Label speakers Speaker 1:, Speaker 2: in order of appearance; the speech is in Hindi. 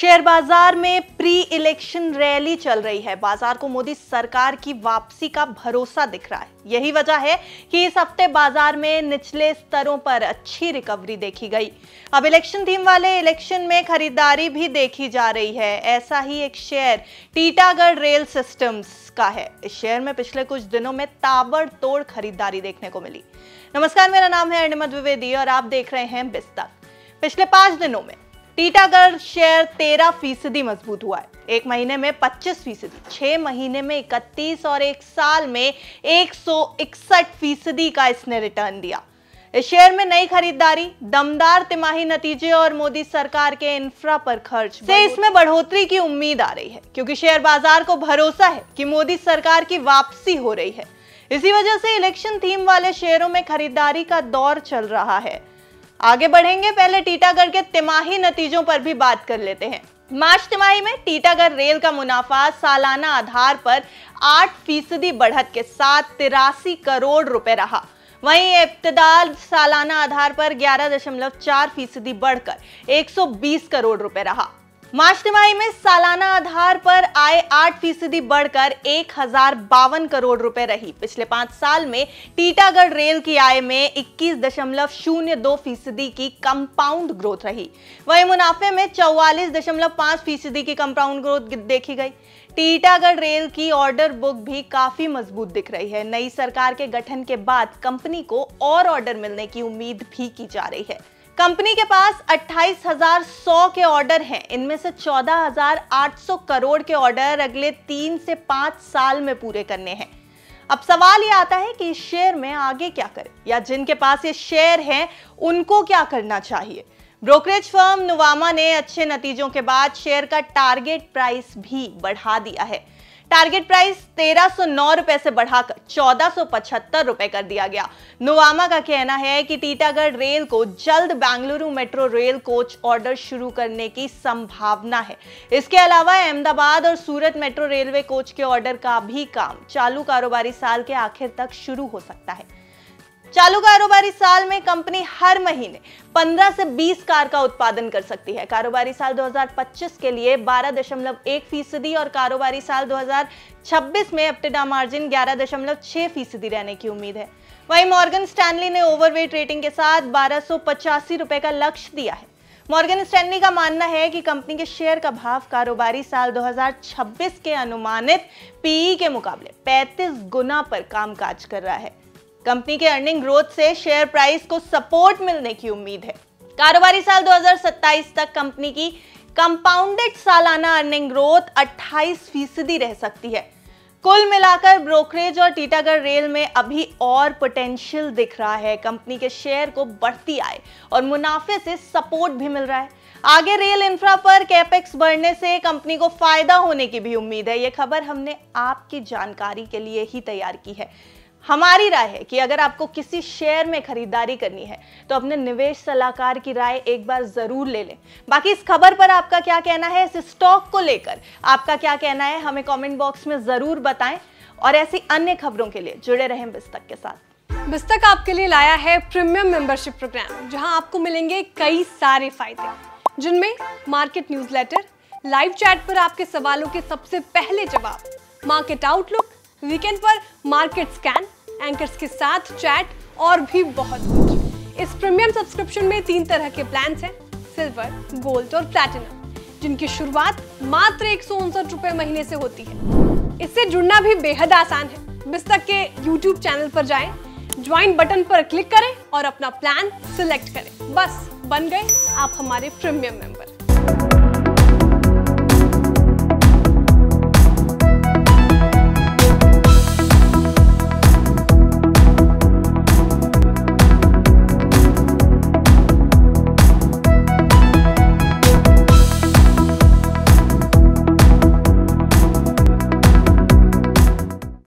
Speaker 1: शेयर बाजार में प्री इलेक्शन रैली चल रही है। बाजार को मोदी सरकार की वापसी का भरोसा दिख रहा है। यही वजह है कि इस हफ्ते बाजार में निचले स्तरों पर अच्छी रिकवरी देखी गई। अब इलेक्शन थीम वाले इलेक्शन में खरीदारी भी देखी जा रही है। ऐसा ही एक शेयर टीटागढ़ रेल सिस्टम्स का है। इस शेयर में पिछले कुछ दिनों में ताबड़तोड़ खरीदारी देखने को मिली। नमस्कार, मेरा नाम है अर्णिमा द्विवेदी और आप देख रहे हैं बिस्तक। पिछले 5 दिनों में टीटागढ़ शेयर 13% मजबूत हुआ है। 1 महीने में 25%, 6 महीने में 31 और 1 साल में 161% का इसने रिटर्न दिया। इस शेयर में नई खरीदारी, दमदार तिमाही नतीजे और मोदी सरकार के इंफ्रा पर खर्च से इसमें बढ़ोतरी की उम्मीद आ रही है, क्योंकि शेयर बाजार को भरोसा है कि मोदी सरकार की वापसी हो रही है। इसी वजह से इलेक्शन थीम वाले शेयरों में खरीदारी का दौर चल रहा है। आगे बढ़ेंगे, पहले टीटागढ़ के तिमाही नतीजों पर भी बात कर लेते हैं। मार्च तिमाही में टीटागढ़ रेल का मुनाफा सालाना आधार पर 8% बढ़त के साथ 83 करोड़ रुपए रहा। वहीं इब्तिदाल सालाना आधार पर 11.4% बढ़कर 120 करोड़ रुपए रहा। मार्च तिमाही में सालाना आधार पर आय 8% बढ़कर 1052 करोड़ रुपए रही। पिछले 5 साल में टीटागढ़ रेल की आय में 21.02% की कंपाउंड ग्रोथ रही। वहीं मुनाफे में 44.5% की कंपाउंड ग्रोथ देखी गई। टीटागढ़ रेल की ऑर्डर बुक भी काफी मजबूत दिख रही है। नई सरकार के गठन के बाद कंपनी को और ऑर्डर मिलने की उम्मीद भी की जा रही है। कंपनी के पास 28,100 के ऑर्डर हैं। इनमें से 14,800 करोड़ के ऑर्डर अगले 3 से 5 साल में पूरे करने हैं। अब सवाल ये आता है कि इस शेयर में आगे क्या करें, या जिनके पास ये शेयर हैं उनको क्या करना चाहिए। ब्रोकरेज फर्म नुवामा ने अच्छे नतीजों के बाद शेयर का टारगेट प्राइस भी बढ़ा दिया है। टारगेट प्राइस 1309 रुपए से बढ़ाकर 1475 रुपए कर दिया गया। नुवामा का कहना है कि टीटागढ़ रेल को जल्द Bengaluru metro rail coach order शुरू करने की संभावना है। इसके अलावा अहमदाबाद और सूरत मेट्रो रेलवे कोच के ऑर्डर का भी काम चालू कारोबारी साल के आखिर तक शुरू हो सकता है। चालू कारोबारी साल में कंपनी हर महीने 15 से 20 कार का उत्पादन कर सकती है। कारोबारी साल 2025 के लिए 12.1% और कारोबारी साल 2026 में EBITDA मार्जिन 11.6% रहने की उम्मीद है। वहीं मॉर्गन स्टैनली ने ओवरवेट रेटिंग के साथ 1285 रुपए का लक्ष्य दिया है। मॉर्गन स्टैनली का मानना है कि कंपनी के शेयर का भाव कारोबारी साल 2026 के अनुमानित PE के मुकाबले 35 गुना पर कामकाज कर रहा है। कंपनी के अर्निंग ग्रोथ से शेयर प्राइस को सपोर्ट मिलने की उम्मीद है। कारोबारी साल 2027 तक कंपनी की कंपाउंडेड सालाना अर्निंग ग्रोथ 28% रह सकती है। कुल मिलाकर ब्रोकरेज और टीटागढ़ रेल में अभी और पोटेंशियल दिख रहा है। कंपनी के शेयर को बढ़ती आय और मुनाफे से सपोर्ट भी मिल रहा है। आगे रेल इंफ्रा पर कैपेक्स बढ़ने से कंपनी को फायदा होने की भी उम्मीद है। ये खबर हमने आपकी जानकारी के लिए ही तैयार की है। हमारी राय है कि अगर आपको किसी शेयर में खरीदारी करनी है तो अपने निवेश सलाहकार की राय एक बार जरूर ले लें। बाकी इस खबर पर आपका क्या कहना है, इस स्टॉक को लेकर आपका क्या कहना है, हमें कमेंट बॉक्स में जरूर बताएं। और ऐसी अन्य खबरों के लिए जुड़े रहें बिस्तक के साथ।
Speaker 2: बिस्तक आपके लिए लाया है प्रीमियम मेंबरशिप प्रोग्राम, जहां आपको मिलेंगे कई सारे फायदे, जिनमें मार्केट न्यूज़लेटर, लाइव चैट पर आपके सवालों के सबसे पहले जवाब, मार्केट आउटलुक, वीकेंड पर मार्केट स्कैन, एंकर्स के साथ चैट और भी बहुत कुछ। इस प्रीमियम सब्सक्रिप्शन में 3 तरह के प्लान्स हैं, सिल्वर, गोल्ड और प्लैटिनम, जिनकी शुरुआत मात्र 159 रुपए महीने से होती है। इससे जुड़ना भी बेहद आसान है। बिस्तक के YouTube चैनल पर जाएं, ज्वाइन बटन पर क्लिक करें और अपना प्लान सिलेक्ट करें। बस बन गए आप हमारे प्रीमियम मेंबर।